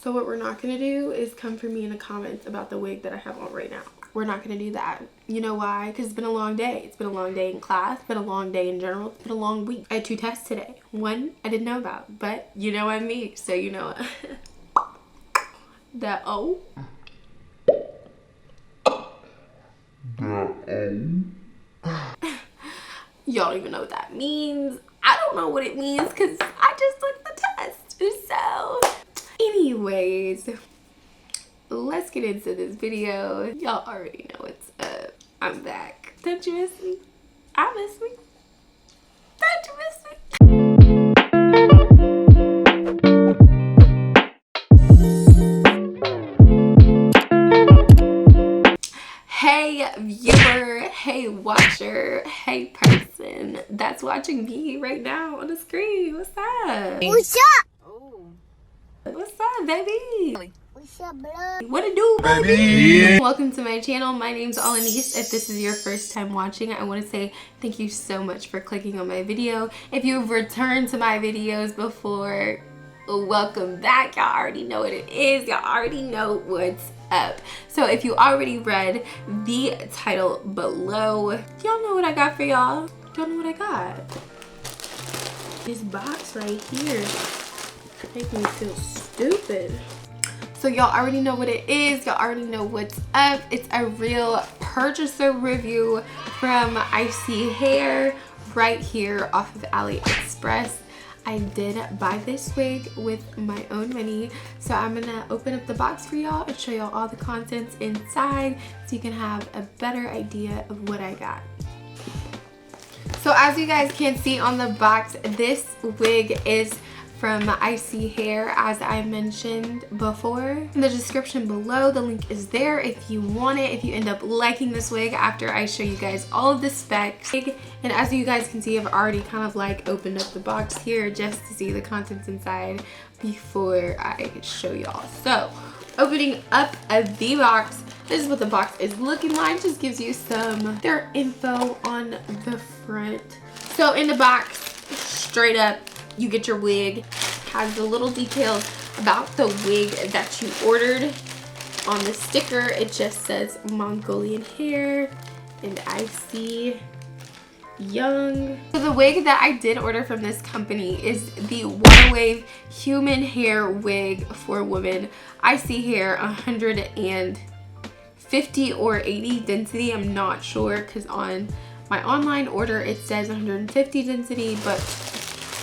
So what we're not going to do is come for me in the comments about the wig that I have on right now. We're not going to do that. You know why? Because it's been a long day. It's been a long day in class. It's been a long day in general. It's been a long week. I had 2 tests today. One I didn't know about, but you know I'm me, so you know that O. Y'all don't even know what that means. I don't know what it means because I just took the test. So anyways, let's get into this video. Y'all already know what's up. I'm back. Don't you miss me? I miss me. Don't you miss me? Hey viewer, hey watcher, hey person that's watching me right now on the screen. What's up? What's up? Oh. What's up, baby? What's up, blood? What it do, baby? Welcome to my channel. My name's Olineece. If this is your first time watching, I want to say thank you so much for clicking on my video. If you've returned to my videos before, welcome back. Y'all already know what it is. Y'all already know what's up. So if you already read the title below, y'all know what I got for y'all. Don't know what I got. This box right here make me feel stupid. So y'all already know what it is. Y'all already know what's up. It's a real purchaser review from Isee Hair right here off of AliExpress. I did buy this wig with my own money, so I'm gonna open up the box for y'all and show y'all all the contents inside so you can have a better idea of what I got. So as you guys can see on the box, this wig is from Isee Hair, as I mentioned before. In the description below, the link is there if you want it, if you end up liking this wig after I show you guys all of the specs. And as you guys can see, I've already kind of like opened up the box here just to see the contents inside before I show y'all. So opening up the box, this is what the box is looking like. Just gives you some their info on the front. So in the box, straight up, you get your wig. Has the little details about the wig that you ordered. On the sticker, it just says Mongolian hair and Isee Young. So the wig that I did order from this company is the Water Wave Human Hair Wig for Women. Isee Hair 150 or 80 density. I'm not sure because on my online order it says 150 density, but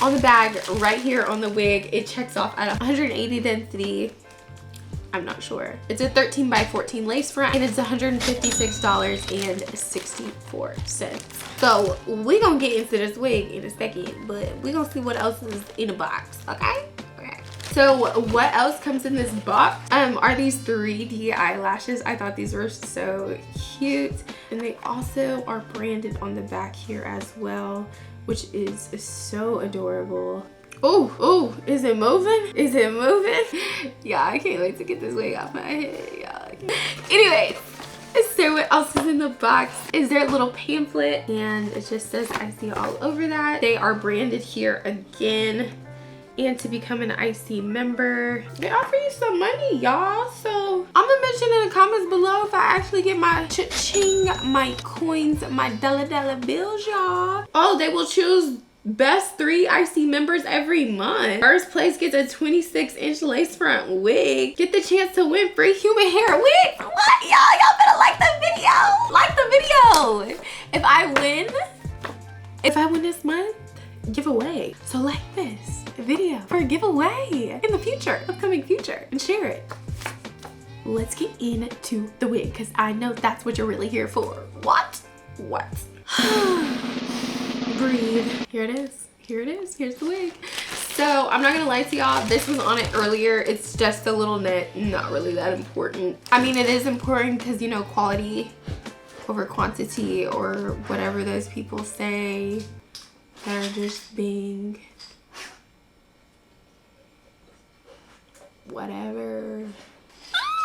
on the bag right here on the wig, it checks off at 180 density. I'm not sure. It's a 13 by 14 lace front and it's $156.64. So we gonna get into this wig in a second, but we gonna see what else is in the box, okay? Okay. So what else comes in this box? Are these 3D eyelashes. I thought these were so cute. And they also are branded on the back here as well, which is so adorable. Oh, oh, is it moving? Is it moving? Yeah, I can't wait to get this wig off my head, y'all. Anyways, so what else is in the box? Is there a little pamphlet, and it just says Isee all over that. They are branded here again. And to become an Isee member, they offer you some money, y'all. So I'm gonna mention in the comments below if I actually get my cha-ching, my coins, my dollar bills, y'all. Oh, they will choose best 3 Isee members every month. First place gets a 26-inch lace front wig. Get the chance to win free human hair wigs. What, y'all? Y'all better like the video. Like the video. If I win this month, giveaway. So like this video for a giveaway in the future, upcoming future, and share it. Let's get into the wig because I know that's what you're really here for. What? Breathe. Here it is. Here it is. Here's the wig. So I'm not gonna lie to y'all, this was on it earlier. It's just a little knit, not really that important. I mean, it is important because, you know, quality over quantity, or whatever those people say that are just being whatever.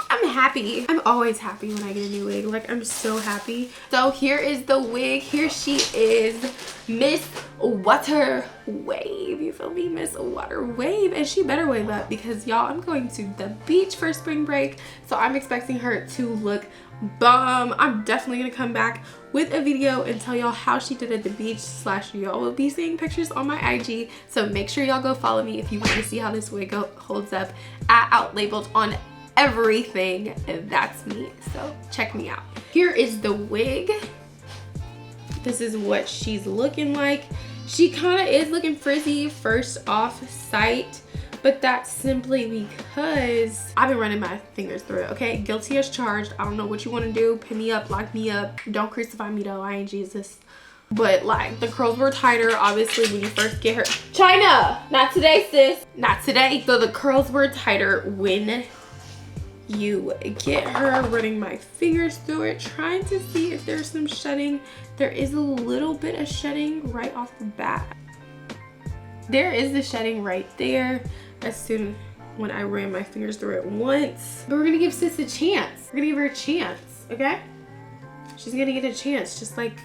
I'm happy. I'm always happy when I get a new wig. Like, I'm so happy. So here is the wig. Here she is, Miss Water Wave. You feel me? Miss Water Wave. And she better wave up because y'all, I'm going to the beach for spring break. So I'm expecting her to look bomb. I'm definitely gonna come back with a video and tell y'all how she did at the beach, slash y'all will be seeing pictures on my IG. So make sure y'all go follow me if you want to see how this wig holds up at Outlabeled on everything. That's me. So check me out. Here is the wig. This is what she's looking like. She kind of is looking frizzy first off sight, but that's simply because I've been running my fingers through it, okay? Guilty as charged. I don't know what you want to do. Pin me up, lock me up. Don't crucify me though, I ain't Jesus. But like, the curls were tighter, obviously, when you first get her. China! Not today, sis. Not today. So the curls were tighter when you get her. Running my fingers through it, trying to see if there's some shedding. There is a little bit of shedding right off the bat. There is the shedding right there as soon when I ran my fingers through it once. But we're gonna give sis a chance. We're gonna give her a chance, okay? She's gonna get a chance, just like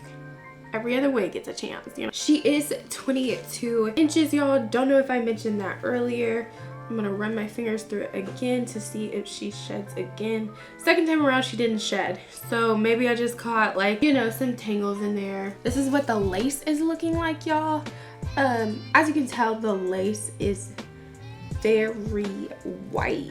every other wig gets a chance, you know? She is 22 inches, y'all. Don't know if I mentioned that earlier. I'm gonna run my fingers through it again to see if she sheds again. Second time around, she didn't shed. So maybe I just caught, like, you know, some tangles in there. This is what the lace is looking like, y'all. As you can tell, the lace is very white.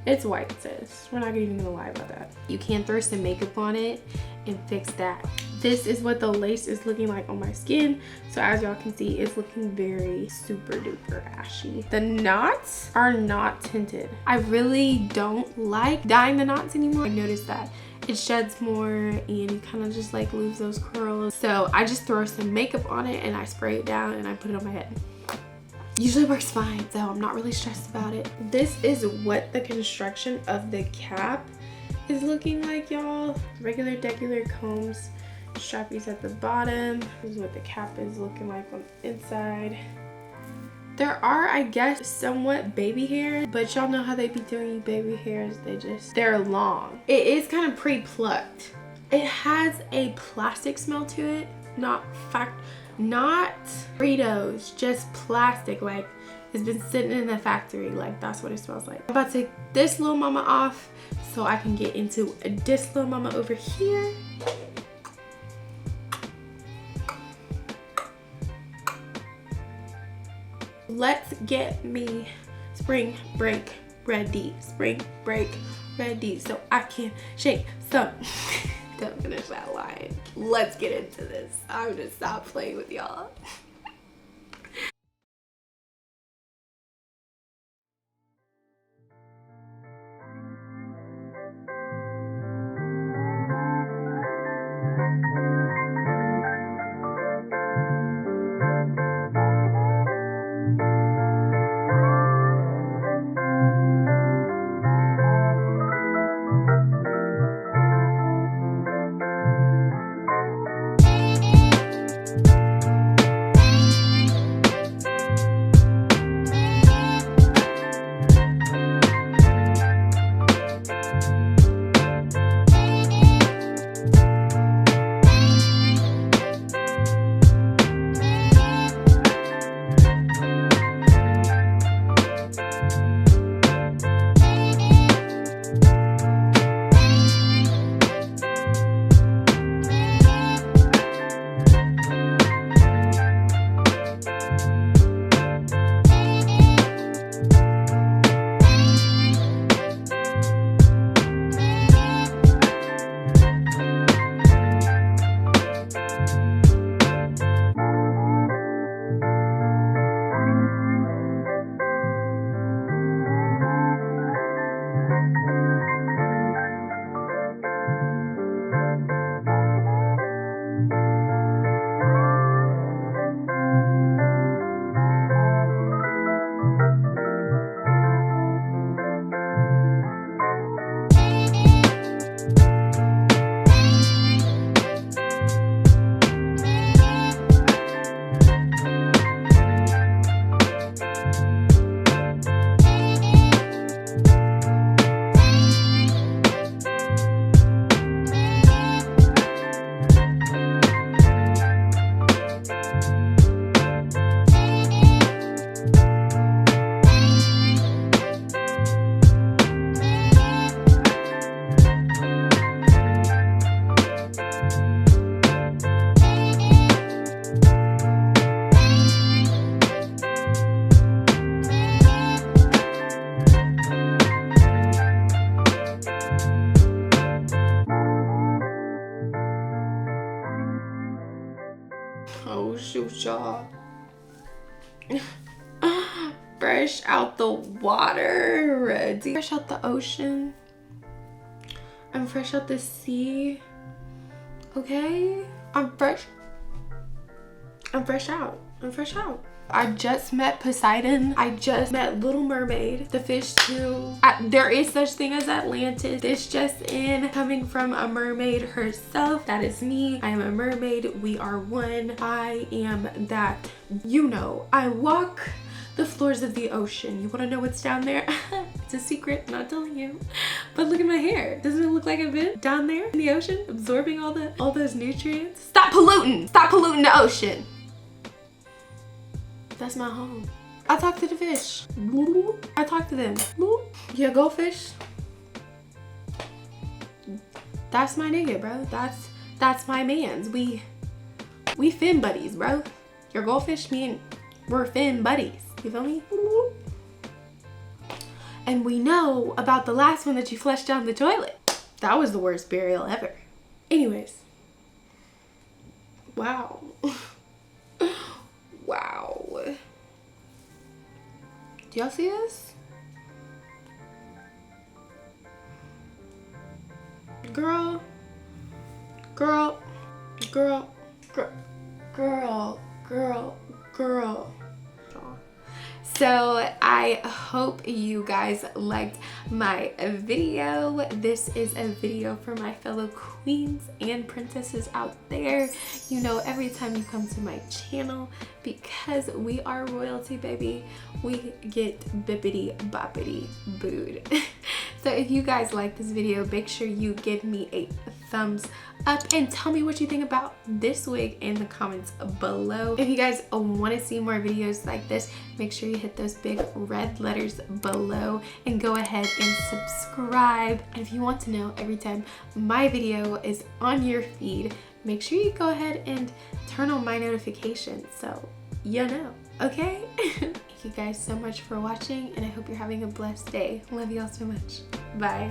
It's white, sis. We're not even gonna lie about that. You can throw some makeup on it and fix that. This is what the lace is looking like on my skin. So as y'all can see, it's looking very super duper ashy. The knots are not tinted. I really don't like dyeing the knots anymore. I noticed that it sheds more and you kind of just like lose those curls. So I just throw some makeup on it and I spray it down and I put it on my head. Usually works fine, so I'm not really stressed about it. This is what the construction of the cap is looking like, y'all. Regular degular combs, strappies at the bottom. This is what the cap is looking like on the inside. There are, I guess, somewhat baby hairs, but y'all know how they be doing baby hairs. They're long. It is kind of pre-plucked. It has a plastic smell to it, not Fritos, just plastic. Like, it's been sitting in the factory. Like, that's what it smells like. I'm about to take this little mama off so I can get into this little mama over here. Let's get me spring break ready. Spring break ready so I can shake some. Don't finish that line. Let's get into this. I'm gonna stop playing with y'all. y'all. Fresh out the water. Fresh out the ocean. I'm fresh out the sea. Okay? I'm fresh out. I'm fresh out. I just met Poseidon. I just met Little Mermaid, the fish too. There is such thing as Atlantis. This just in, coming from a mermaid herself. That is me. I am a mermaid. We are one. I am that. You know, I walk the floors of the ocean. You want to know what's down there? It's a secret, I'm not telling you. But look at my hair. Doesn't it look like I've been down there in the ocean absorbing all those nutrients? Stop polluting! Stop polluting the ocean! That's my home. I talk to the fish. I talk to them. Yeah, goldfish. That's my nigga, bro. That's my mans. We fin buddies, bro. Your goldfish, me and we're fin buddies. You feel me? And we know about the last one that you flushed down the toilet. That was the worst burial ever. Anyways. Wow. Wow. Do y'all see this? Girl. So I hope you guys liked my video. This is a video for my fellow queens and princesses out there. You know, every time you come to my channel, because we are royalty, baby, we get bippity boppity booed. So if you guys like this video, make sure you give me a thumbs up and tell me what you think about this wig in the comments below. If you guys want to see more videos like this, make sure you hit those big red letters below and go ahead and subscribe. And if you want to know every time my video is on your feed, make sure you go ahead and turn on my notifications so you know, okay? Thank you guys so much for watching, and I hope you're having a blessed day. Love y'all so much. Bye.